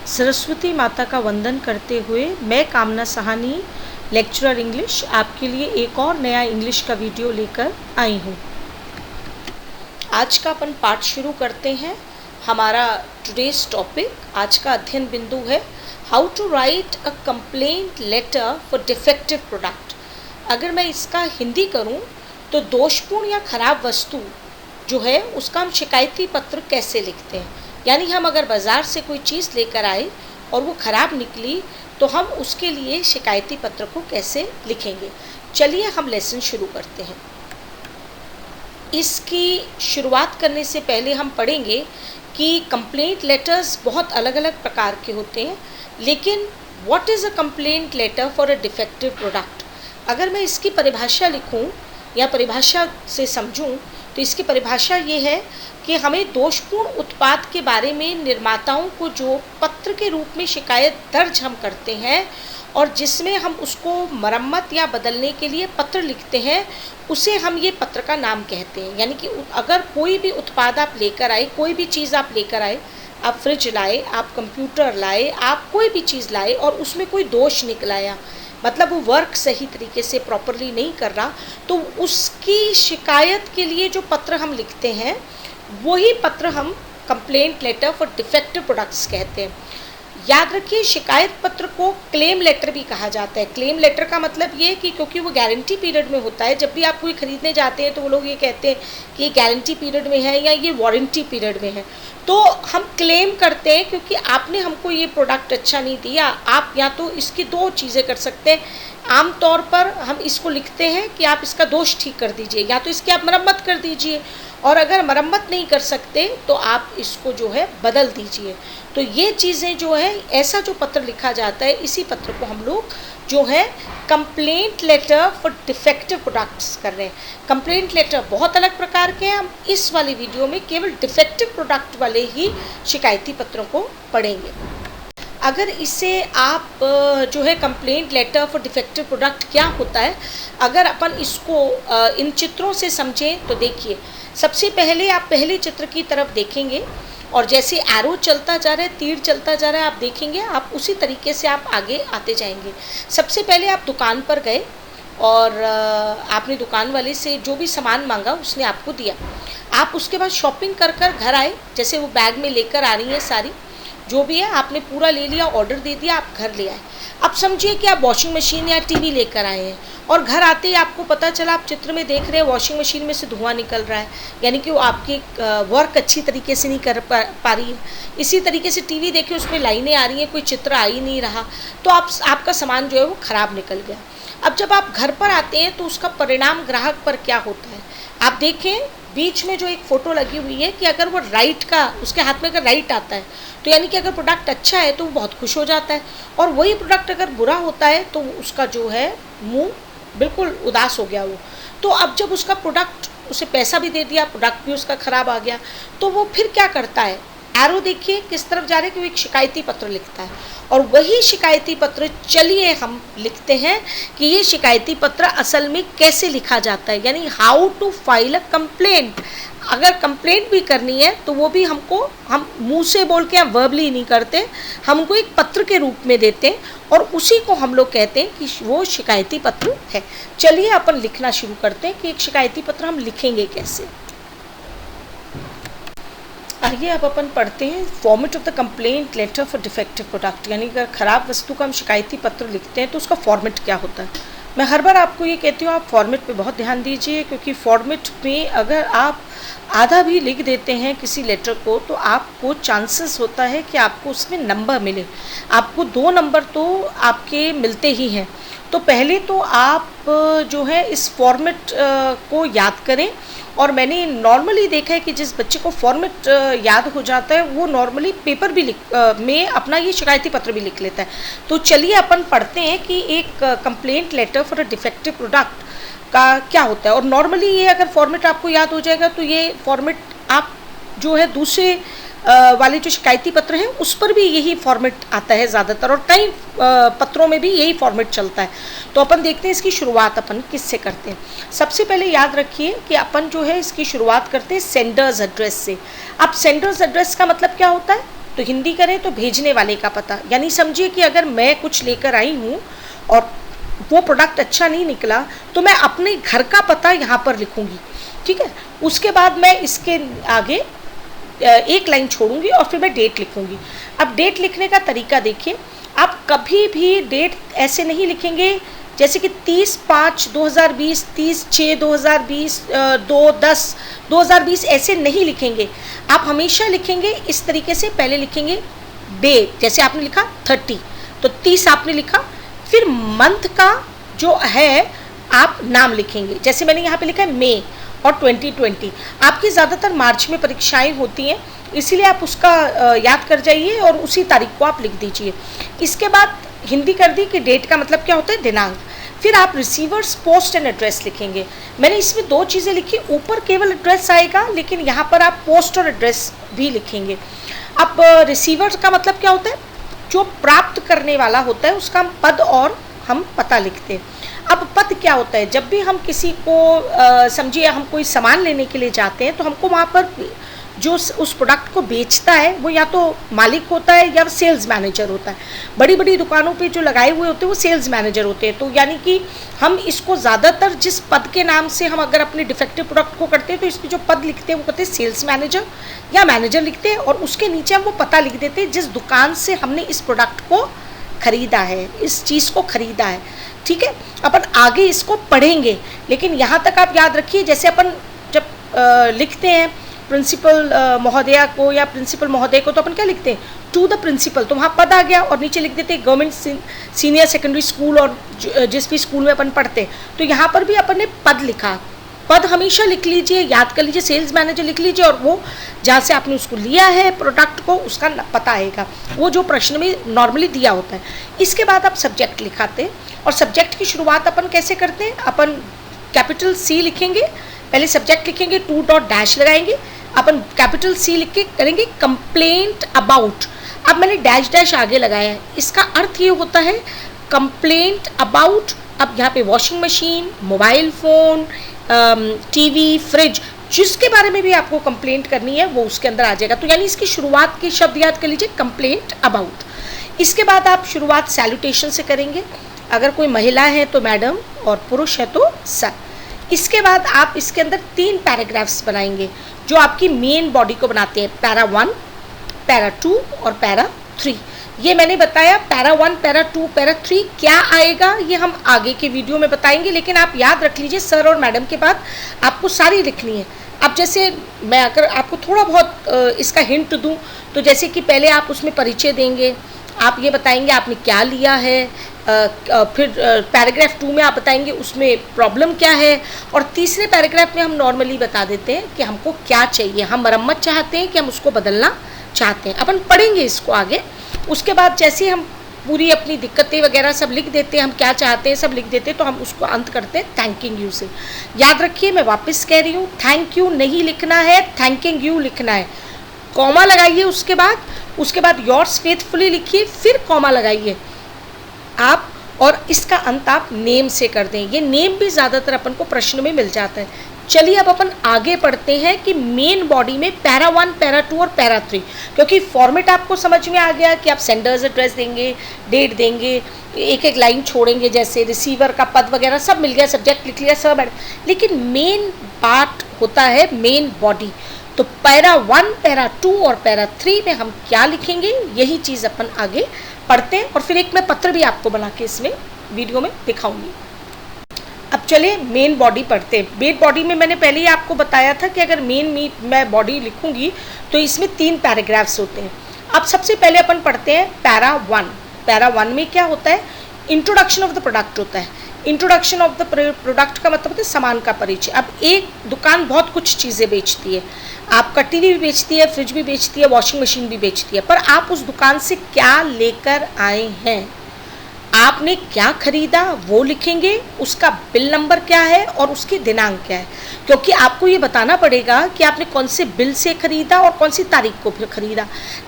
सरस्वती माता का वंदन करते हुए मैं कामना सहानी लेक्चरर इंग्लिश आपके लिए एक और नया इंग्लिश का वीडियो लेकर आई हूँ। आज का अपन पाठ शुरू करते हैं। हमारा टुडेज टॉपिक, आज का अध्ययन बिंदु है how to write a complaint letter for defective product. अगर मैं इसका हिंदी करूँ तो दोषपूर्ण या खराब वस्तु जो है उसका हम शिकायती पत्र कैसे लिखते हैं। यानी हम अगर बाज़ार से कोई चीज़ लेकर आए और वो ख़राब निकली तो हम उसके लिए शिकायती पत्र को कैसे लिखेंगे। चलिए हम लेसन शुरू करते हैं। इसकी शुरुआत करने से पहले हम पढ़ेंगे कि कंप्लेंट लेटर्स बहुत अलग अलग प्रकार के होते हैं, लेकिन what is a complaint letter for a defective product. अगर मैं इसकी परिभाषा लिखूं या परिभाषा से समझूं तो इसकी परिभाषा ये है कि हमें दोषपूर्ण उत्पाद के बारे में निर्माताओं को जो पत्र के रूप में शिकायत दर्ज हम करते हैं और जिसमें हम उसको मरम्मत या बदलने के लिए पत्र लिखते हैं, उसे हम ये पत्र का नाम कहते हैं। यानी कि अगर कोई भी उत्पाद आप लेकर आए, कोई भी चीज़ आप लेकर आए, आप फ्रिज लाए, आप कंप्यूटर लाए, आप कोई भी चीज़ लाए और उसमें कोई दोष निकलाया, मतलब वो वर्क सही तरीके से प्रॉपरली नहीं कर रहा, तो उसकी शिकायत के लिए जो पत्र हम लिखते हैं वही पत्र हम complaint letter for defective products कहते हैं। याद रखिए, शिकायत पत्र को क्लेम लेटर भी कहा जाता है। क्लेम लेटर का मतलब ये कि क्योंकि वो गारंटी पीरियड में होता है, जब भी आप कोई ख़रीदने जाते हैं तो वो लोग ये कहते हैं कि ये गारंटी पीरियड में है या ये वारंटी पीरियड में है, तो हम क्लेम करते हैं क्योंकि आपने हमको ये प्रोडक्ट अच्छा नहीं दिया। आप या तो इसकी दो चीज़ें कर सकते हैं। आमतौर पर हम इसको लिखते हैं कि आप इसका दोष ठीक कर दीजिए, या तो इसकी आप मरम्मत कर दीजिए, और अगर मरम्मत नहीं कर सकते तो आप इसको जो है बदल दीजिए। तो ये चीज़ें जो है, ऐसा जो पत्र लिखा जाता है, इसी पत्र को हम लोग जो है complaint letter for defective products कर रहे हैं। कंप्लेंट लेटर बहुत अलग प्रकार के हैं। हम इस वाले वीडियो में केवल डिफेक्टिव प्रोडक्ट वाले ही शिकायती पत्रों को पढ़ेंगे। अगर इसे आप जो है complaint letter for defective product क्या होता है, अगर अपन इसको इन चित्रों से समझें तो देखिए, सबसे पहले आप पहले चित्र की तरफ देखेंगे और जैसे एरो चलता जा रहा है, तीर चलता जा रहा है, आप देखेंगे, आप उसी तरीके से आप आगे आते जाएंगे। सबसे पहले आप दुकान पर गए और आपने दुकान वाले से जो भी सामान मांगा उसने आपको दिया। आप उसके बाद शॉपिंग कर कर घर आए, जैसे वो बैग में लेकर आ रही है सारी जो भी है, आपने पूरा ले लिया, ऑर्डर दे दिया, आप घर ले आए। अब समझिए कि आप वॉशिंग मशीन या टीवी लेकर आए हैं और घर आते ही आपको पता चला, आप चित्र में देख रहे हैं वॉशिंग मशीन में से धुआं निकल रहा है, यानी कि वो आपकी वर्क अच्छी तरीके से नहीं कर पा रही है। इसी तरीके से टीवी देखे, उसमें लाइनें आ रही हैं, कोई चित्र आ ही नहीं रहा, तो आपका सामान जो है वो ख़राब निकल गया। अब जब आप घर पर आते हैं तो उसका परिणाम ग्राहक पर क्या होता है, आप देखें बीच में जो एक फ़ोटो लगी हुई है कि अगर वो राइट का, उसके हाथ में अगर राइट आता है तो यानी कि अगर प्रोडक्ट अच्छा है तो वो बहुत खुश हो जाता है, और वही प्रोडक्ट अगर बुरा होता है तो उसका जो है मुंह बिल्कुल उदास हो गया वो। तो अब जब उसका प्रोडक्ट, उसे पैसा भी दे दिया, प्रोडक्ट भी उसका ख़राब आ गया, तो वो फिर क्या करता है, एरो देखिए किस तरफ जा रहे हैं कि वो एक शिकायती पत्र लिखता है। और वही शिकायती पत्र, चलिए हम लिखते हैं कि ये शिकायती पत्र असल में कैसे लिखा जाता है, यानी how to file a complaint. अगर कंप्लेंट भी करनी है तो वो भी हमको, हम मुंह से बोल के हम वर्बली नहीं करते, हमको एक पत्र के रूप में देते हैं और उसी को हम लोग कहते हैं कि वो शिकायती पत्र है। चलिए अपन लिखना शुरू करते हैं कि एक शिकायती पत्र हम लिखेंगे कैसे। आइए अब अपन पढ़ते हैं format of the complaint letter for defective product. यानी अगर ख़राब वस्तु का हम शिकायती पत्र लिखते हैं तो उसका फॉर्मेट क्या होता है। मैं हर बार आपको ये कहती हूँ, आप फॉर्मेट पे बहुत ध्यान दीजिए, क्योंकि फॉर्मेट में अगर आप आधा भी लिख देते हैं किसी लेटर को तो आपको चांसेस होता है कि आपको उसमें नंबर मिले। आपको 2 नंबर तो आपके मिलते ही हैं। तो पहले तो आप जो है इस फॉर्मेट को याद करें, और मैंने नॉर्मली देखा है कि जिस बच्चे को फॉर्मेट याद हो जाता है वो नॉर्मली पेपर भी में अपना ये शिकायती पत्र भी लिख लेता है। तो चलिए अपन पढ़ते हैं कि एक complaint letter for a defective product का क्या होता है। और नॉर्मली ये अगर फॉर्मेट आपको याद हो जाएगा तो ये फॉर्मेट आप जो है दूसरे वाले जो शिकायती पत्र हैं उस पर भी यही फॉर्मेट आता है ज़्यादातर, और कई पत्रों में भी यही फॉर्मेट चलता है। तो अपन देखते हैं इसकी शुरुआत अपन किससे करते हैं। सबसे पहले याद रखिए कि अपन जो है इसकी शुरुआत करते हैं सेंडर्स एड्रेस से। अब सेंडर्स एड्रेस का मतलब क्या होता है, तो हिंदी करें तो भेजने वाले का पता, यानी समझिए कि अगर मैं कुछ लेकर आई हूँ और वो प्रोडक्ट अच्छा नहीं निकला तो मैं अपने घर का पता यहाँ पर लिखूँगी, ठीक है। उसके बाद मैं इसके आगे एक लाइन छोड़ूंगी और फिर मैं डेट लिखूंगी। अब डेट लिखने का तरीका देखिए, आप कभी भी डेट ऐसे नहीं लिखेंगे जैसे कि 30/5/2020, 30/6/2020, 2/10/2020 ऐसे नहीं लिखेंगे। आप हमेशा लिखेंगे इस तरीके से, पहले लिखेंगे डे, जैसे आपने लिखा 30 तो 30 आपने लिखा, फिर मंथ का जो है आप नाम लिखेंगे, जैसे मैंने यहाँ पे लिखा है मई और 2020। आपकी ज़्यादातर मार्च में परीक्षाएं होती हैं, इसीलिए आप उसका याद कर जाइए और उसी तारीख को आप लिख दीजिए। इसके बाद हिंदी कर दी कि डेट का मतलब क्या होता है, दिनांक। फिर आप रिसीवर्स पोस्ट एंड एड्रेस लिखेंगे। मैंने इसमें 2 चीज़ें लिखी, ऊपर केवल एड्रेस आएगा लेकिन यहाँ पर आप पोस्ट और एड्रेस भी लिखेंगे। अब रिसीवर का मतलब क्या होता है, जो प्राप्त करने वाला होता है उसका हम पद और हम पता लिखते हैं। अब पद क्या होता है, जब भी हम किसी को समझिए हम कोई सामान लेने के लिए जाते हैं तो हमको वहाँ पर जो उस प्रोडक्ट को बेचता है वो या तो मालिक होता है या सेल्स मैनेजर होता है। बड़ी बड़ी दुकानों पे जो लगाए हुए होते हैं वो सेल्स मैनेजर होते हैं। तो यानी कि हम इसको ज़्यादातर जिस पद के नाम से हम अगर अपने डिफेक्टिव प्रोडक्ट को करते हैं तो इसमें जो पद लिखते हैं वो कहते हैं सेल्स मैनेजर या मैनेजर लिखते हैं, और उसके नीचे हम वो पता लिख देते हैं जिस दुकान से हमने इस प्रोडक्ट को खरीदा है, इस चीज़ को खरीदा है, ठीक है। अपन आगे इसको पढ़ेंगे, लेकिन यहाँ तक आप याद रखिए, जैसे अपन जब लिखते हैं प्रिंसिपल महोदया को या प्रिंसिपल महोदय को तो अपन क्या लिखते हैं, टू द प्रिंसिपल, तो वहाँ पद आ गया और नीचे लिख देते हैं गवर्नमेंट सीनियर सेकेंडरी स्कूल और जिस भी स्कूल में अपन पढ़ते हैं। तो यहाँ पर भी अपन ने पद लिखा, पद हमेशा लिख लीजिए, याद कर लीजिए, सेल्स मैनेजर लिख लीजिए और वो जहाँ से आपने उसको लिया है प्रोडक्ट को उसका पता आएगा, वो जो प्रश्न में नॉर्मली दिया होता है। इसके बाद आप सब्जेक्ट लिखाते हैं, और सब्जेक्ट की शुरुआत अपन कैसे करते हैं, अपन कैपिटल सी लिखेंगे, पहले सब्जेक्ट लिखेंगे, 2 डॉट डैश लगाएंगे, अपन कैपिटल सी लिख के करेंगे कंप्लेंट अबाउट। अब मैंने डैश डैश आगे लगाया है, इसका अर्थ ये होता है कंप्लेंट अबाउट। अब यहाँ पे washing machine, mobile phone, TV, fridge, जिसके बारे में भी आपको कंप्लेंट करनी है वो उसके अंदर आ जाएगा। तो यानी इसकी शुरुआत के शब्द याद कर लीजिए, कंप्लेंट अबाउट। इसके बाद आप शुरुआत सैल्यूटेशन से करेंगे, अगर कोई महिला है तो मैडम और पुरुष है तो सर। इसके बाद आप इसके अंदर 3 पैराग्राफ्स बनाएंगे जो आपकी मेन बॉडी को बनाते हैं, पैरा 1, पैरा 2 और पैरा 3। ये मैंने बताया, पैरा 1, पैरा 2, पैरा 3 क्या आएगा ये हम आगे के वीडियो में बताएंगे, लेकिन आप याद रख लीजिए सर और मैडम के बाद आपको सारी लिखनी है। अब जैसे मैं अगर आपको थोड़ा बहुत इसका हिंट दूं तो जैसे कि पहले आप उसमें परिचय देंगे, आप ये बताएंगे आपने क्या लिया है, फिर पैराग्राफ 2 में आप बताएंगे उसमें प्रॉब्लम क्या है, और तीसरे पैराग्राफ में हम नॉर्मली बता देते हैं कि हमको क्या चाहिए, हम मरम्मत चाहते हैं कि हम उसको बदलना चाहते हैं। अपन पढ़ेंगे इसको आगे। उसके बाद जैसे हम पूरी अपनी दिक्कतें वगैरह सब लिख देते हैं, हम क्या चाहते हैं सब लिख देते हैं, तो हम उसको अंत करते हैं थैंकिंग यू से। याद रखिए, मैं वापस कह रही हूँ, थैंक यू नहीं लिखना है, थैंकिंग यू लिखना है। कॉमा लगाइए, उसके बाद योर्स फेथफुली लिखिए, फिर कॉमा लगाइए आप, और इसका अंत आप नेम से कर दें। ये नेम भी ज़्यादातर अपन को प्रश्न में मिल जाता है। चलिए अब अपन आगे पढ़ते हैं कि मेन बॉडी में पैरा 1, पैरा 2 और पैरा 3, क्योंकि फॉर्मेट आपको समझ में आ गया कि आप सेंडर्स एड्रेस देंगे, डेट देंगे, एक एक लाइन छोड़ेंगे, जैसे रिसीवर का पद वगैरह सब मिल गया, सब्जेक्ट लिख लिया सब। लेकिन मेन पार्ट होता है मेन बॉडी। तो पैरा 1, पैरा 2 और पैरा 3 में हम क्या लिखेंगे, यही चीज़ अपन आगे पढ़ते हैं, और फिर एक मैं पत्र भी आपको बना के इसमें वीडियो में दिखाऊंगी। अब चले मेन बॉडी पढ़ते हैं। मेन बॉडी में मैंने पहले ही आपको बताया था कि अगर मैं बॉडी लिखूंगी तो इसमें 3 पैराग्राफ्स होते हैं। अब सबसे पहले अपन पढ़ते हैं पैरा 1। पैरा 1 में क्या होता है, इंट्रोडक्शन ऑफ द प्रोडक्ट होता है। इंट्रोडक्शन ऑफ द प्रोडक्ट का मतलब होता है सामान का परिचय। अब एक दुकान बहुत कुछ चीज़ें बेचती है, आपका टीवी भी बेचती है, फ्रिज भी बेचती है, वॉशिंग मशीन भी बेचती है, पर आप उस दुकान से क्या लेकर आए हैं, आपने क्या खरीदा वो लिखेंगे, उसका बिल नंबर क्या है और उसकी दिनांक क्या है, क्योंकि आपको ये बताना पड़ेगा कि आपने कौन से बिल से खरीदा और कौन सी तारीख को फिर खरीदा।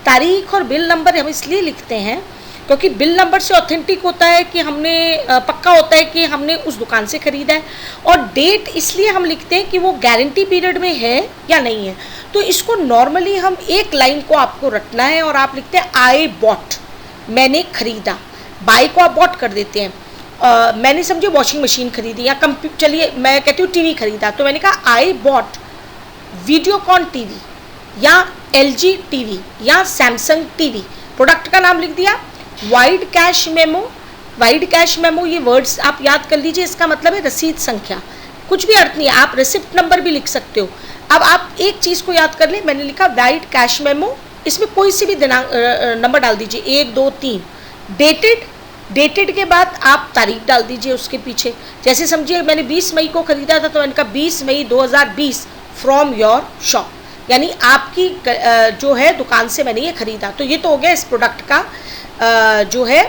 तारीख और बिल नंबर हम इसलिए लिखते हैं क्योंकि बिल नंबर से ऑथेंटिक होता है कि हमने पक्का होता है कि हमने उस दुकान से खरीदा है, और डेट इसलिए हम लिखते हैं कि वो गारंटी पीरियड में है या नहीं है। तो इसको नॉर्मली हम एक लाइन को आपको रटना है और आप लिखते हैं आई बॉट, मैंने खरीदा। बाय को आप बॉट कर देते हैं। मैंने समझे वॉशिंग मशीन खरीदी या चलिए मैं कहती हूँ टीवी खरीदा, तो मैंने कहा आई बॉट वीडियोकॉन टीवी या एलजी टीवी या सैमसंग टीवी, प्रोडक्ट का नाम लिख दिया। Wide cash memo, wide cash memo ये वर्ड्स आप याद कर लीजिए, इसका मतलब है रसीद संख्या, कुछ भी अर्थ नहीं है, आप रिसिप्ट नंबर भी लिख सकते हो। अब आप एक चीज़ को याद कर ले, मैंने लिखा वाइड कैश मेमो, इसमें कोई सी भी दिनांक नंबर डाल दीजिए, 1 2 3। डेटेड, डेटेड के बाद आप तारीख डाल दीजिए उसके पीछे। जैसे समझिए मैंने 20 मई को ख़रीदा था, तो मैंने कहा 20 मई 2020 फ्रॉम योर शॉप, यानी आपकी जो है दुकान से मैंने ये ख़रीदा। तो ये तो हो गया इस प्रोडक्ट का जो है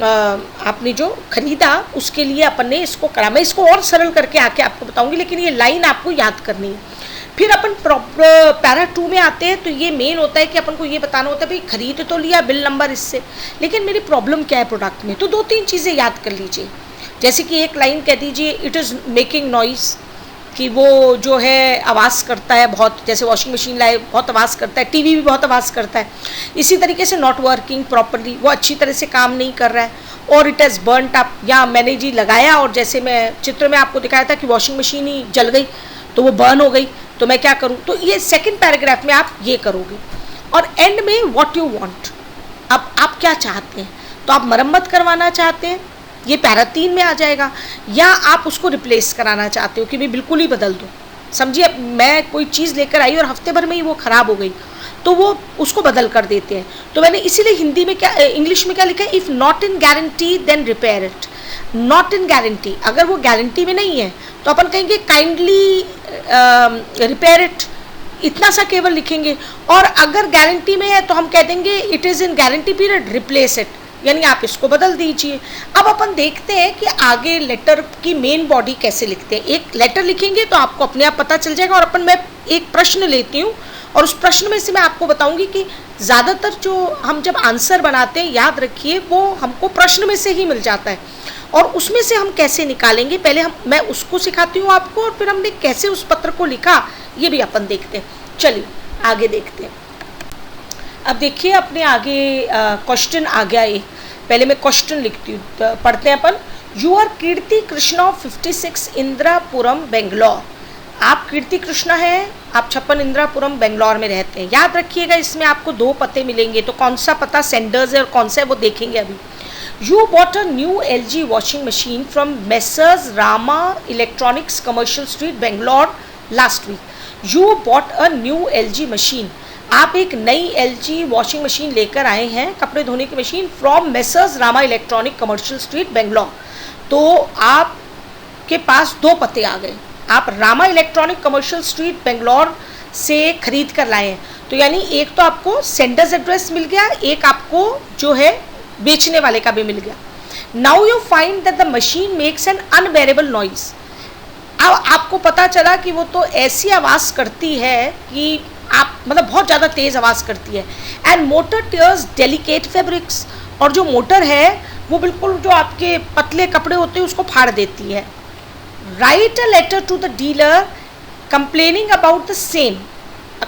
आपने जो ख़रीदा उसके लिए अपन ने इसको करा। मैं इसको और सरल करके आके आपको बताऊंगी, लेकिन ये लाइन आपको याद करनी है। फिर अपन पैरा 2 में आते हैं, तो ये मेन होता है कि अपन को ये बताना होता है भाई खरीद तो लिया, बिल नंबर इससे, लेकिन मेरी प्रॉब्लम क्या है प्रोडक्ट में। तो 2-3 चीज़ें याद कर लीजिए, जैसे कि एक लाइन कह दीजिए इट इज़ मेकिंग नॉइस, कि वो जो है आवाज़ करता है बहुत, जैसे वॉशिंग मशीन लाए बहुत आवाज़ करता है, टीवी भी बहुत आवाज़ करता है। इसी तरीके से नॉट वर्किंग प्रॉपरली, वो अच्छी तरह से काम नहीं कर रहा है। और इट हैज़ बर्नट अप, या मैंने जी लगाया और जैसे मैं चित्र में आपको दिखाया था कि वॉशिंग मशीन ही जल गई तो वो बर्न हो गई, तो मैं क्या करूँ। तो ये सेकेंड पैराग्राफ में आप ये करोगे। और एंड में व्हाट यू वांट, अब आप क्या चाहते हैं, तो आप मरम्मत करवाना चाहते हैं, ये पैरा 3 में आ जाएगा, या आप उसको रिप्लेस कराना चाहते हो कि मैं बिल्कुल ही बदल दूँ। समझिए मैं कोई चीज़ लेकर आई और हफ्ते भर में ही वो ख़राब हो गई, तो वो उसको बदल कर देते हैं। तो मैंने इसीलिए हिंदी में क्या, इंग्लिश में क्या लिखा है, if not in guarantee then repair it. Not in guarantee, अगर वो गारंटी में नहीं है तो अपन कहेंगे काइंडली रिपेयर इट, इतना सा केवल लिखेंगे। और अगर गारंटी में है तो हम कह देंगे it is in guarantee period, replace it, यानी आप इसको बदल दीजिए। अब अपन देखते हैं कि आगे लेटर की मेन बॉडी कैसे लिखते हैं। एक लेटर लिखेंगे तो आपको अपने आप पता चल जाएगा। और मैं एक प्रश्न लेती हूँ और उस प्रश्न में से मैं आपको बताऊंगी कि ज़्यादातर जो हम जब आंसर बनाते हैं, याद रखिए वो हमको प्रश्न में से ही मिल जाता है, और उसमें से हम कैसे निकालेंगे पहले मैं उसको सिखाती हूँ आपको, और फिर हमने कैसे उस पत्र को लिखा ये भी अपन देखते हैं। चलिए आगे देखते हैं। अब देखिए अपने आगे क्वेश्चन आ गया एक, पहले मैं क्वेश्चन लिखती हूँ, पढ़ते हैं अपन। You are Kirti Krishna 56 Indirapuram Bangalore. आप कीर्ति कृष्णा हैं, आप 56 इंदिरापुरम बेंगलोर में रहते हैं। याद रखिएगा इसमें आपको 2 पते मिलेंगे, तो कौन सा पता सेंडर्स है और कौन सा है वो देखेंगे अभी। You bought a new LG washing machine from messrs Rama electronics commercial street Bangalore last week. You bought a new LG machine, आप एक नई LG वॉशिंग मशीन लेकर आए हैं, कपड़े धोने की machine, from messrs Rama electronic commercial street Bangalore. तो आपके पास 2 पते आ गए, आप Rama electronic commercial street Bangalore से खरीद कर लाए हैं। तो यानी एक तो आपको सेंडर्स एड्रेस मिल गया, एक आपको जो है बेचने वाले का भी मिल गया। Now you find that the machine makes an unbearable noise. अब आपको पता चला कि वो तो ऐसी आवाज़ करती है कि आप मतलब बहुत ज़्यादा तेज़ आवाज़ करती है। And motor tears delicate fabrics, और जो मोटर है वो बिल्कुल जो आपके पतले कपड़े होते हैं उसको फाड़ देती है। Write a letter to the dealer complaining about the same.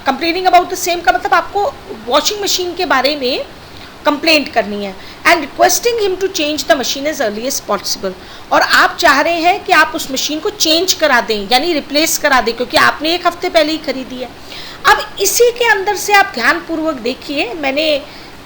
Complaining about the same का मतलब आपको वॉशिंग मशीन के बारे में कंप्लेंट करनी है। And requesting him to change the machine as early as possible, और आप चाह रहे हैं कि आप उस मशीन को चेंज करा दें, यानी रिप्लेस करा दें, क्योंकि आपने 1 हफ्ते पहले ही खरीदी है। अब इसी के अंदर से आप ध्यानपूर्वक देखिए, मैंने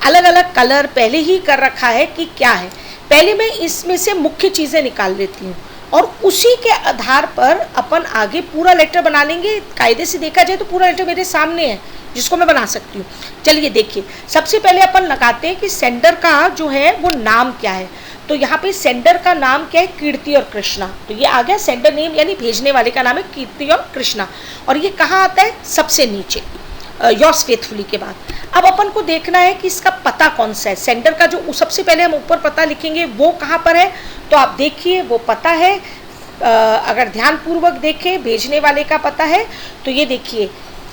अलग अलग कलर पहले ही कर रखा है कि क्या है। पहले मैं इसमें से मुख्य चीज़ें निकाल लेती हूँ और उसी के आधार पर अपन आगे पूरा लेटर बना लेंगे। कायदे से देखा जाए तो पूरा लेटर मेरे सामने है जिसको मैं बना सकती हूँ। चलिए देखिए, सबसे पहले अपन लगाते हैं कि सेंडर का जो है वो नाम क्या है। तो यहाँ पे सेंडर का नाम क्या है, कीर्ति और कृष्णा। तो ये आ गया सेंडर नेम, यानी भेजने वाले का नाम है कीर्ति और कृष्णा। और ये कहाँ आता है, सबसे नीचे योर्स फेथफुली के बाद। अब अपन को देखना है कि इसका पता कौन सा है। सेंडर का जो सबसे पहले हम ऊपर पता लिखेंगे वो कहाँ पर है, तो आप देखिए वो पता है, अगर ध्यानपूर्वक देखें भेजने वाले का पता है तो ये देखिए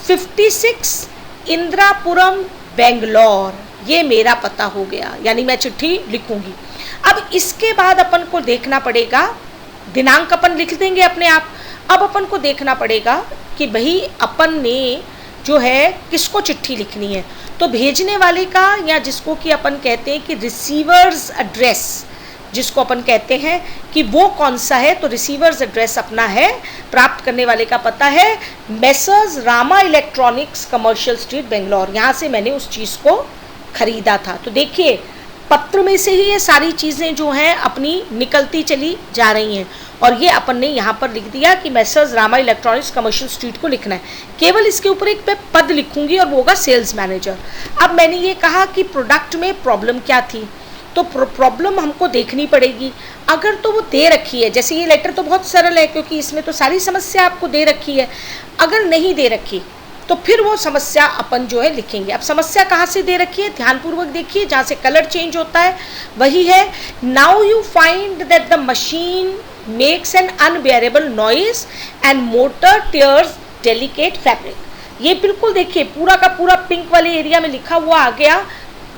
56 इंदिरापुरम बेंगलोर, ये मेरा पता हो गया, यानी मैं चिट्ठी लिखूंगी। अब इसके बाद अपन को देखना पड़ेगा, दिनांक अपन लिख देंगे अपने आप। अब अपन को देखना पड़ेगा कि भाई अपन ने जो है किसको चिट्ठी लिखनी है, तो भेजने वाले का, या जिसको कि अपन कहते हैं कि रिसीवर्स एड्रेस, जिसको अपन कहते हैं कि वो कौन सा है, तो रिसीवर्स एड्रेस अपना है, प्राप्त करने वाले का पता है messrs Rama electronics commercial street Bangalore, यहाँ से मैंने उस चीज़ को खरीदा था। तो देखिए पत्र में से ही ये सारी चीज़ें जो हैं अपनी निकलती चली जा रही हैं, और ये अपन ने यहाँ पर लिख दिया कि messrs Rama electronics commercial street को लिखना है। केवल इसके ऊपर एक मैं पद लिखूंगी और वो होगा सेल्स मैनेजर। अब मैंने ये कहा कि प्रोडक्ट में प्रॉब्लम क्या थी, तो प्रॉब्लम हमको देखनी पड़ेगी। अगर तो वो दे रखी है, जैसे ये लेटर तो बहुत सरल है क्योंकि इसमें तो सारी समस्या आपको दे रखी है, अगर नहीं दे रखी तो फिर वो समस्या अपन जो है लिखेंगे। अब समस्या कहाँ से दे रखी है, ध्यानपूर्वक देखिए, जहाँ से कलर चेंज होता है वही है। Now you find that the machine makes an unbearable noise and motor tears delicate fabric. ये बिल्कुल देखिए पूरा का पूरा पिंक वाले एरिया में लिखा हुआ आ गया।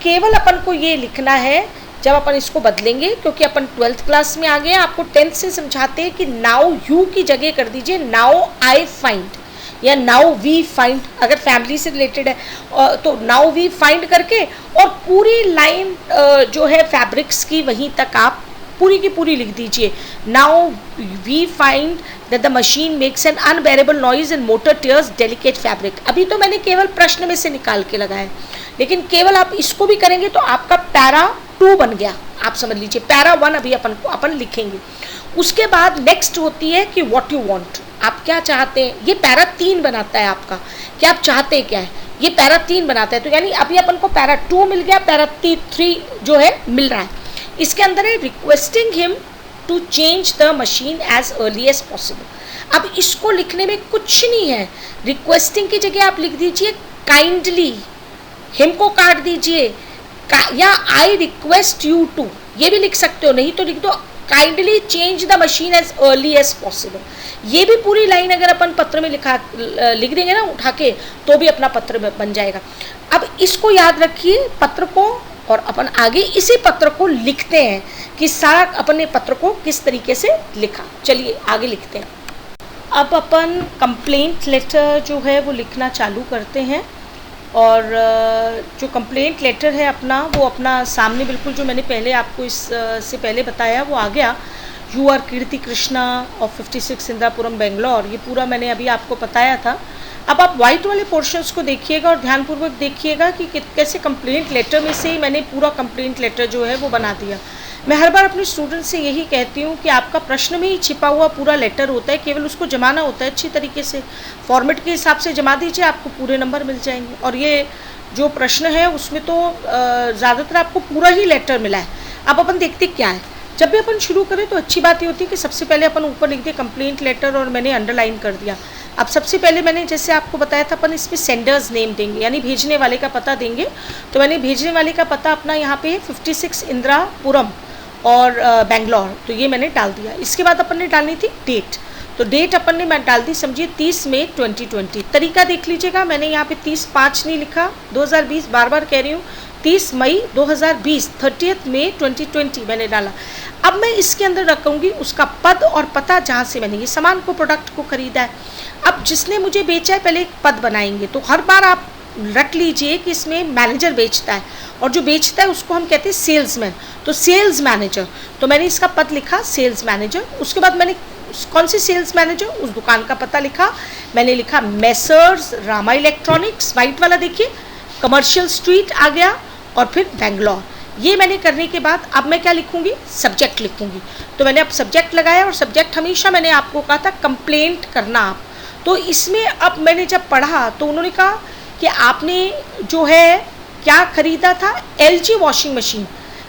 केवल अपन को ये लिखना है, जब अपन इसको बदलेंगे, क्योंकि अपन 12th क्लास में आ गए, आपको 10th से समझाते हैं कि नाउ यू की जगह कर दीजिए नाउ आई फाइंड, या नाउ वी फाइंड, अगर फैमिली से रिलेटेड है तो नाउ वी फाइंड करके, और पूरी लाइन जो है फैब्रिक्स की वहीं तक आप पूरी की पूरी लिख दीजिए। Now we find that the machine makes an unbearable noise and motor tears delicate fabric. अभी तो मैंने केवल प्रश्न में से निकाल के लगाया, लेकिन केवल आप इसको भी करेंगे तो आपका पैरा 2 बन गया, आप समझ लीजिए। पैरा 1 अभी अपन लिखेंगे। उसके बाद नेक्स्ट होती है कि व्हाट यू वांट, आप क्या चाहते हैं। ये पैरा 3 बनाता है आपका, कि आप चाहते क्या है, ये पैरा 3 बनाता है। तो यानी अभी अपन को पैरा 2 मिल गया, पैरा 3 जो है मिल रहा है। इसके अंदर है requesting him to change the machine as early as possible. अब इसको लिखने में कुछ नहीं है, रिक्वेस्टिंग की जगह आप लिख दीजिए काइंडली, हिम को काट दीजिए, या आई रिक्वेस्ट यू टू, ये भी लिख सकते हो, नहीं तो लिख दो kindly change the machine as early as possible. ये भी पूरी लाइन अगर अपन पत्र में लिख देंगे ना उठा के, तो भी अपना पत्र बन जाएगा। अब इसको याद रखिए पत्र को, और अपन आगे इसी पत्र को लिखते हैं कि सारा अपने पत्र को किस तरीके से लिखा। चलिए आगे लिखते हैं। अब अपन कंप्लेंट लेटर जो है वो लिखना चालू करते हैं, और जो कंप्लेंट लेटर है अपना, वो अपना सामने बिल्कुल जो मैंने पहले आपको इससे पहले बताया वो आ गया। You are Kirti Krishna of 56 Indirapuram Bangalore, ये पूरा मैंने अभी आपको बताया था। अब आप वाइट वाले पोर्शंस को देखिएगा और ध्यानपूर्वक देखिएगा कि कैसे कंप्लेंट लेटर में से ही मैंने पूरा कंप्लेंट लेटर जो है वो बना दिया। मैं हर बार अपने स्टूडेंट से यही कहती हूँ कि आपका प्रश्न में ही छिपा हुआ पूरा लेटर होता है, केवल उसको जमाना होता है अच्छी तरीके से, फॉर्मेट के हिसाब से जमा दीजिए, आपको पूरे नंबर मिल जाएंगे। और ये जो प्रश्न है उसमें तो ज़्यादातर आपको पूरा ही लेटर मिला है। अब अपन देखते क्या है, जब भी अपन शुरू करें तो अच्छी बात ये होती है कि सबसे पहले अपन ऊपर लिख दिए कंप्लेंट लेटर, और मैंने अंडरलाइन कर दिया। अब सबसे पहले मैंने जैसे आपको बताया था अपन इसमें सेंडर्स नेम देंगे, यानी भेजने वाले का पता देंगे। तो मैंने भेजने वाले का पता अपना यहाँ पे 56 इंदिरापुरम और बेंगलोर, तो ये मैंने डाल दिया। इसके बाद अपन ने डालनी थी डेट, तो डेट अपन ने मैं डाल दी समझिए 30 मई 2020। तरीका देख लीजिएगा, मैंने यहाँ पे 30/5 नहीं लिखा, 2020 बार बार कह रही हूँ, 30 मई 2020, 30 मई 2020 मैंने डाला। अब मैं इसके अंदर रखूँगी उसका पद और पता जहाँ से मैंने ये सामान को, प्रोडक्ट को खरीदा है। अब जिसने मुझे बेचा है पहले एक पद बनाएंगे, तो हर बार आप रख लीजिए कि इसमें मैनेजर बेचता है, और जो बेचता है उसको हम कहते हैं सेल्समैन, तो सेल्स मैनेजर। तो मैंने इसका पद लिखा सेल्स मैनेजर। उसके बाद मैंने कौन सी सेल्स मैनेजर, उस दुकान का पता लिखा, मैंने लिखा मेसर्स रामा इलेक्ट्रॉनिक्स, वाइट वाला देखिए, कमर्शियल स्ट्रीट आ गया, और फिर बेंगलोर। ये मैंने करने के बाद अब मैं क्या लिखूंगी, सब्जेक्ट लिखूंगी। तो मैंने अब सब्जेक्ट लगाया, और सब्जेक्ट हमेशा मैंने आपको कहा था कंप्लेंट करना आप। तो इसमें अब मैंने जब पढ़ा तो उन्होंने कहा कि आपने जो है क्या खरीदा था, LG वॉशिंग मशीन।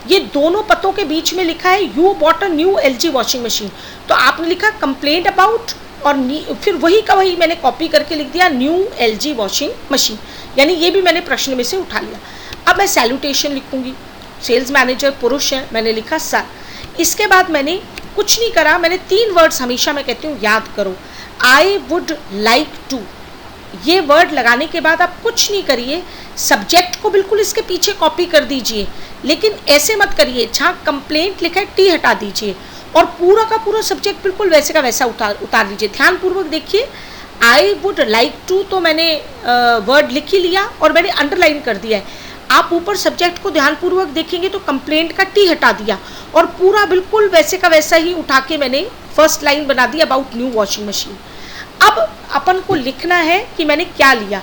ये दोनों पतों के बीच में लिखा है you bought a new LG washing machine, तो आपने लिखा कंप्लेंट अबाउट, और फिर वही का वही मैंने कॉपी करके लिख दिया न्यू LG वॉशिंग मशीन, यानी ये भी मैंने प्रश्न में से उठा लिया। अब मैं सैल्यूटेशन लिखूंगी, सेल्स मैनेजर पुरुष है, मैंने लिखा सर। इसके बाद मैंने कुछ नहीं करा, मैंने 3 वर्ड्स हमेशा मैं कहती हूँ याद करो, आई वुड लाइक टू। ये वर्ड लगाने के बाद आप कुछ नहीं करिए, सब्जेक्ट को बिल्कुल इसके पीछे कॉपी कर दीजिए, लेकिन ऐसे मत करिए, जहाँ कंप्लेंट लिखा है टी हटा दीजिए, और पूरा का पूरा सब्जेक्ट बिल्कुल वैसे का वैसा उतार लीजिए। ध्यानपूर्वक देखिए, आई वुड लाइक टू तो मैंने वर्ड लिख ही लिया और मैंने अंडरलाइन कर दिया है। आप ऊपर सब्जेक्ट को ध्यानपूर्वक देखेंगे तो कंप्लेंट का टी हटा दिया और पूरा बिल्कुल वैसे का वैसा ही उठा के मैंने फर्स्ट लाइन बना दी अबाउट न्यू वॉशिंग मशीन। अब अपन को लिखना है कि मैंने क्या लिया।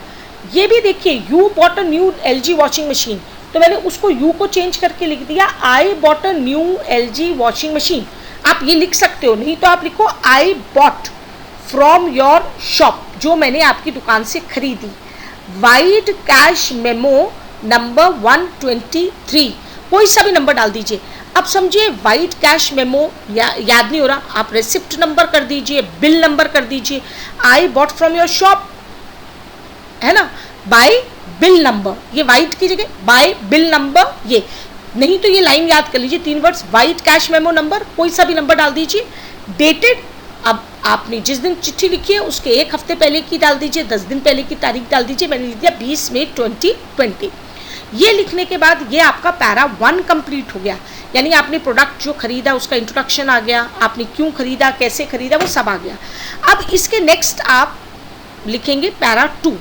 ये भी देखिए, you bought a new LG washing machine, तो मैंने उसको यू को चेंज करके लिख दिया I bought a new LG washing machine. आप ये लिख सकते हो, नहीं तो आप लिखो I bought from your shop, जो मैंने आपकी दुकान से खरीदी। वाइड कैश मेमो नंबर 123, कोई सा भी नंबर डाल दीजिए। अब समझिए वाइड कैश मेमो याद नहीं हो रहा, आप रेसिप्ट नंबर कर दीजिए, बिल नंबर कर दीजिए। I bought from your shop है ना, बाय बिल नंबर, ये वाइट की जगह बाय बिल नंबर, ये नहीं तो ये लाइन याद कर लीजिए, 3 words, white cash memo number, कोई सा भी नंबर डाल दीजिए। डेटेड, अब आपने जिस दिन चिट्ठी लिखी है उसके 1 हफ्ते पहले की डाल दीजिए, 10 दिन पहले की तारीख डाल दीजिए। मैंने लिख दिया 20 मई 2020। ये लिखने के बाद ये आपका पैरा 1 कंप्लीट हो गया, यानी आपने प्रोडक्ट जो खरीदा उसका इंट्रोडक्शन आ गया, आपने क्यों खरीदा, कैसे खरीदा, वो सब आ गया। अब इसके नेक्स्ट आप लिखेंगे पैरा 2,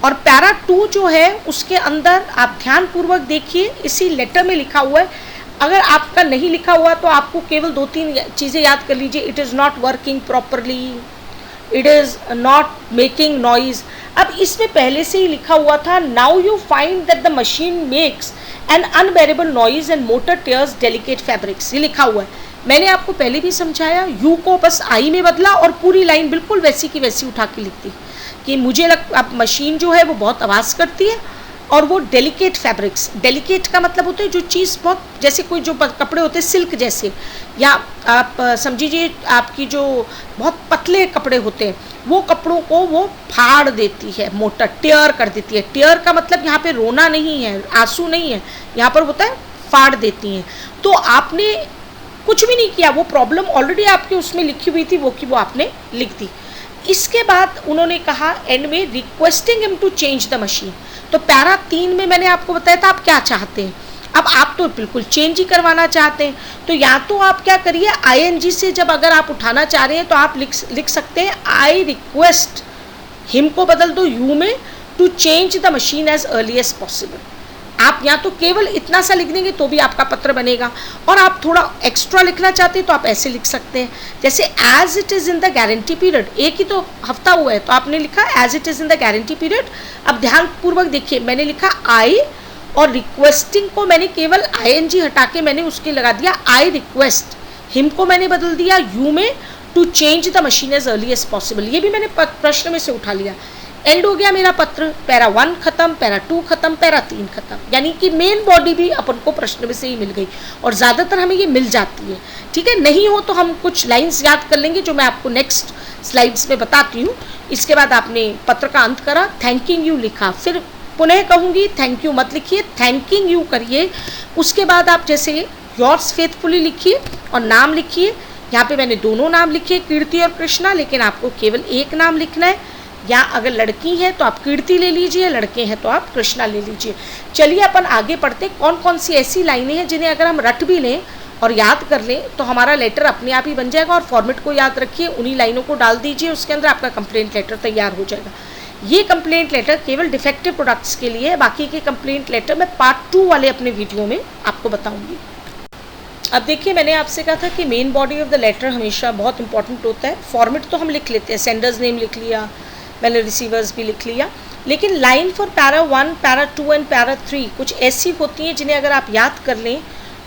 और पैरा 2 जो है उसके अंदर आप ध्यानपूर्वक देखिए, इसी लेटर में लिखा हुआ है। अगर आपका नहीं लिखा हुआ तो आपको केवल 2-3 चीज़ें याद कर लीजिए। It is not working properly, it is not making noise. अब इसमें पहले से ही लिखा हुआ था, now you find that the machine makes an unbearable noise and motor tears delicate fabrics, ये लिखा हुआ है। मैंने आपको पहले भी समझाया, यू को बस आई में बदला और पूरी लाइन बिल्कुल वैसी की वैसी उठा के लिख दी कि मुझे अब मशीन जो है वो बहुत आवाज़ करती है और वो डेलिकेट फैब्रिक्स, डेलिकेट का मतलब होता है जो चीज़ बहुत, जैसे कोई जो कपड़े होते हैं सिल्क जैसे, या आप समझिए आपकी जो बहुत पतले कपड़े होते हैं वो कपड़ों को वो फाड़ देती है, मोटर टेयर कर देती है। टेयर का मतलब यहाँ पे रोना नहीं है, आंसू नहीं है, यहाँ पर होता है फाड़ देती हैं। तो आपने कुछ भी नहीं किया, वो प्रॉब्लम ऑलरेडी आपके उसमें लिखी हुई थी, वो कि वो आपने लिख दी। इसके बाद उन्होंने कहा एंड में requesting him to change the machine. तो पैरा 3 में मैंने आपको बताया था आप क्या चाहते हैं। अब आप तो बिल्कुल चेंज ही करवाना चाहते हैं, तो या तो आप क्या करिए, ING से जब अगर आप उठाना चाह रहे हैं तो आप लिख सकते हैं आई रिक्वेस्ट हिम को बदल दो यू में, to change the machine as early as possible. आप या तो केवल इतना सा लिख देंगे तो भी आपका पत्र बनेगा, और आप थोड़ा एक्स्ट्रा लिखना चाहते हैं तो आप ऐसे लिख सकते हैं, जैसे as it is in the guarantee period. एक ही तो हफ्ता हुआ है तो आपने लिखा as it is in the guarantee period. अब ध्यानपूर्वक देखिए, मैंने लिखा आई और रिक्वेस्टिंग को मैंने केवल ING हटा के मैंने उसके लगा दिया आई रिक्वेस्ट, हिम को मैंने बदल दिया यू में, to change the machine as early as possible. ये भी मैंने प्रश्न में से उठा लिया। एंड हो गया मेरा पत्र, पैरा 1 खत्म, पैरा 2 खत्म, पैरा 3 खत्म, यानी कि मेन बॉडी भी अपन को प्रश्न में से ही मिल गई, और ज़्यादातर हमें ये मिल जाती है। ठीक है, नहीं हो तो हम कुछ लाइंस याद कर लेंगे जो मैं आपको नेक्स्ट स्लाइड्स में बताती हूँ। इसके बाद आपने पत्र का अंत करा, थैंकिंग यू लिखा, फिर पुनः कहूँगी थैंक यू मत लिखिए, थैंकिंग यू करिए। उसके बाद आप जैसे योर्स फेथफुली लिखिए और नाम लिखिए। यहाँ पे मैंने दोनों नाम लिखे, कीर्ति और कृष्णा, लेकिन आपको केवल एक नाम लिखना है, या अगर लड़की है तो आप कीर्ति ले लीजिए, लड़के हैं तो आप कृष्णा ले लीजिए। चलिए अपन आगे पढ़ते, कौन कौन सी ऐसी लाइनें हैं जिन्हें अगर हम रट भी लें और याद कर लें तो हमारा लेटर अपने आप ही बन जाएगा। और फॉर्मेट को याद रखिए, उन्हीं लाइनों को डाल दीजिए, उसके अंदर आपका कंप्लेंट लेटर तैयार हो जाएगा। ये कंप्लेंट लेटर केवल डिफेक्टिव प्रोडक्ट्स के लिए है, बाकी के कंप्लेंट लेटर मैं पार्ट 2 वाले अपने वीडियो में आपको बताऊंगी। अब देखिए, मैंने आपसे कहा था कि main body of the letter हमेशा बहुत इंपॉर्टेंट होता है। फॉर्मेट तो हम लिख लेते हैं, सेंडर्स नेम लिख लिया, मैंने रिसीवर्स भी लिख लिया, लेकिन line for para 1, para 2 and para 3 कुछ ऐसी होती हैं जिन्हें अगर आप याद कर लें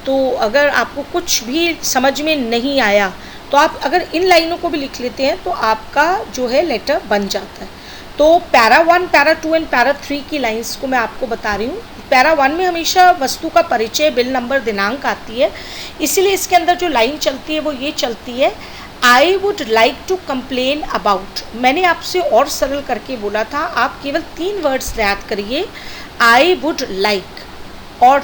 तो अगर आपको कुछ भी समझ में नहीं आया तो आप अगर इन लाइनों को भी लिख लेते हैं तो आपका जो है लेटर बन जाता है। तो पैरा 1, पैरा 2 एंड पैरा 3 की लाइंस को मैं आपको बता रही हूँ। पैरा 1 में हमेशा वस्तु का परिचय, बिल नंबर, दिनांक आती है, इसीलिए इसके अंदर जो लाइन चलती है वो ये चलती है, I would like to complain about. मैंने आपसे और सरल करके बोला था, आप केवल 3 वर्ड्स याद करिए, आई वुड लाइक और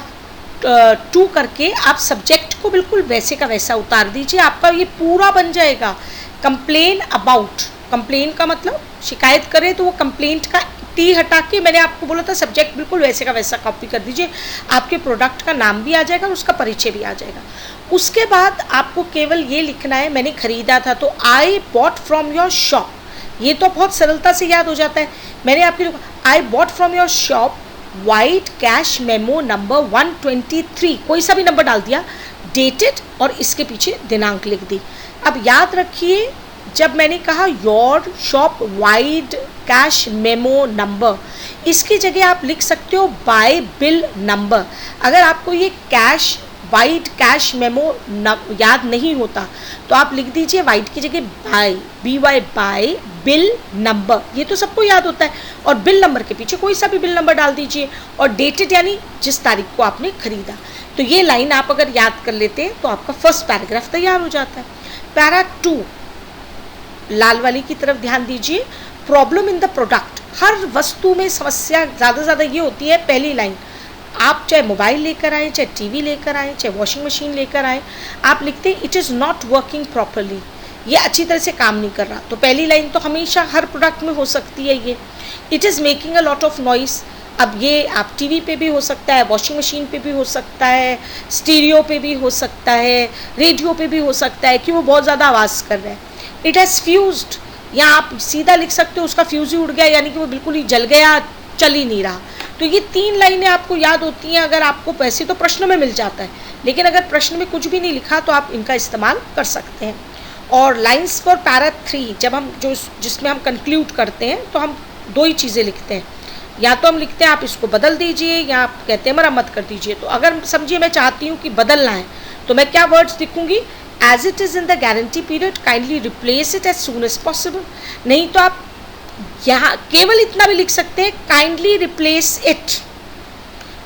टू करके आप सब्जेक्ट को बिल्कुल वैसे का वैसा उतार दीजिए, आपका ये पूरा बन जाएगा। कंप्लेन अबाउट, कंप्लेन का मतलब शिकायत करें तो वो कंप्लेंट का टी हटा के मैंने आपको बोला था सब्जेक्ट बिल्कुल वैसे का वैसा कॉपी कर दीजिए, आपके प्रोडक्ट का नाम भी आ जाएगा और उसका परिचय भी आ जाएगा। उसके बाद आपको केवल ये लिखना है, मैंने खरीदा था तो I bought from your shop, ये तो बहुत सरलता से याद हो जाता है। मैंने आपके लिए I bought from your shop white cash memo number 123, कोई सा भी नंबर डाल दिया, डेटेड और इसके पीछे दिनांक लिख दी। अब याद रखिए, जब मैंने कहा your shop wide cash memo number, इसकी जगह आप लिख सकते हो बाय बिल नंबर। अगर आपको ये कैश वाइड कैश मेमो याद नहीं होता तो आप लिख दीजिए वाइड की जगह by, BY by bill number, ये तो सबको याद होता है। और बिल नंबर के पीछे कोई सा भी बिल नंबर डाल दीजिए, और डेटेड यानी जिस तारीख को आपने खरीदा। तो ये लाइन आप अगर याद कर लेते हैं तो आपका फर्स्ट पैराग्राफ तैयार हो जाता है। पैरा 2 लाल वाली की तरफ ध्यान दीजिए, प्रॉब्लम इन द प्रोडक्ट। हर वस्तु में समस्या ज़्यादा से ज़्यादा ये होती है, पहली लाइन आप चाहे मोबाइल लेकर आए, चाहे टीवी लेकर आए, चाहे वॉशिंग मशीन लेकर आए, आप लिखते हैं it is not working properly, ये अच्छी तरह से काम नहीं कर रहा। तो पहली लाइन तो हमेशा हर प्रोडक्ट में हो सकती है ये। It is making a lot of noise, अब ये आप टीवी पे भी हो सकता है, वॉशिंग मशीन पे भी हो सकता है, स्टीरियो पे भी हो सकता है, रेडियो पे भी हो सकता है कि वो बहुत ज़्यादा आवाज़ कर रहा है। इट हैज़ फ्यूज्ड, या आप सीधा लिख सकते हो उसका फ्यूज़ ही उड़ गया, यानी कि वो बिल्कुल ही जल गया, चल ही नहीं रहा। तो ये 3 लाइनें आपको याद होती हैं। अगर आपको वैसे तो प्रश्न में मिल जाता है, लेकिन अगर प्रश्न में कुछ भी नहीं लिखा तो आप इनका इस्तेमाल कर सकते हैं। और लाइन्स फॉर पैरा 3 जब हम जिसमें हम कंक्लूड करते हैं तो हम 2 ही चीज़ें लिखते हैं, या तो हम लिखते हैं आप इसको बदल दीजिए, या आप कहते हैं मरम्मत कर दीजिए। तो अगर समझिए मैं चाहती हूँ कि बदलना है तो मैं क्या वर्ड्स लिखूँगी, as it is in the guarantee period kindly replace it as soon as possible. नहीं तो आप यहाँ केवल इतना भी लिख सकते हैं, kindly replace it,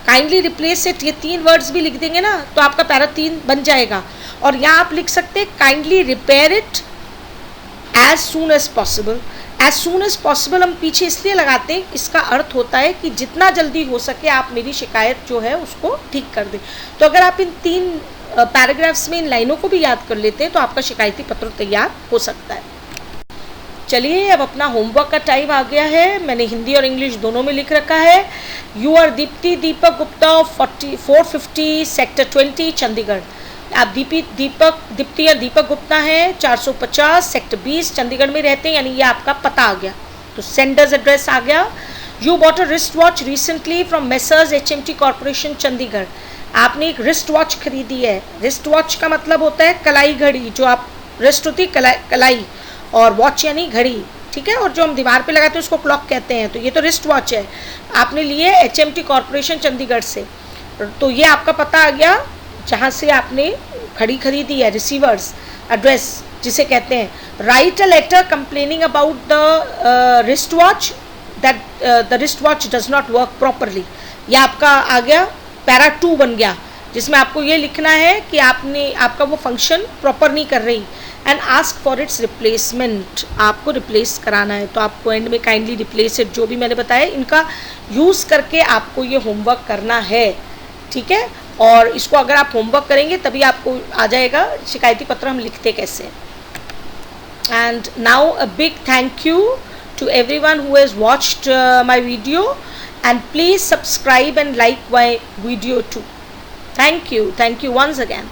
kindly replace it, ये 3 वर्ड्स भी लिख देंगे ना तो आपका पैरा 3 बन जाएगा। और यहाँ आप लिख सकते हैं kindly repair it as soon as possible. As soon as possible हम पीछे इसलिए लगाते हैं, इसका अर्थ होता है कि जितना जल्दी हो सके आप मेरी शिकायत जो है उसको ठीक कर दें। तो अगर आप इन 3 पैराग्राफ्स में इन लाइनों को भी याद कर लेते हैं तो आपका शिकायती पत्र तैयार हो सकता है। चलिए अब अपना होमवर्क का टाइम आ गया है। मैंने हिंदी और इंग्लिश दोनों में लिख रखा है। You are Deepti Deepak Gupta 450 sector 20 Chandigarh. आप दीप्ति या दीपक गुप्ता हैं, 450 सेक्टर 20 चंडीगढ़ में रहते हैं, यानी ये आपका पता आ गया। तो सेंडर्स एड्रेस आ गया। You bought a wrist watch recently from messrs HMT corporation Chandigarh. आपने एक रिस्ट वॉच खरीदी है। रिस्ट वॉच का मतलब होता है कलाई घड़ी, जो आप रिस्ट होती है कलाई, और वॉच यानी घड़ी, ठीक है। और जो हम दीवार पे लगाते हैं उसको क्लॉक कहते हैं। तो ये तो रिस्ट वॉच है, आपने लिए HMT कॉर्पोरेशन चंडीगढ़ से। तो ये आपका पता आ गया जहाँ से आपने घड़ी खरीदी है। रिसीवर्स एड्रेस जिसे कहते हैं। Write a letter complaining about the wrist watch that the wrist watch does not work properly. यह आपका आ गया, पैरा 2 बन गया, जिसमें आपको ये लिखना है कि आपका वो फंक्शन प्रॉपर नहीं कर रही। And ask for its replacement, आपको रिप्लेस कराना है। तो आपको एंड में काइंडली रिप्लेस इट, जो भी मैंने बताया, इनका यूज़ करके आपको ये होमवर्क करना है, ठीक है। और इसको अगर आप होमवर्क करेंगे तभी आपको आ जाएगा शिकायती पत्र हम लिखते कैसे। And now a big thank you to everyone who has watched my video, and please subscribe and like my video too. Thank you once again.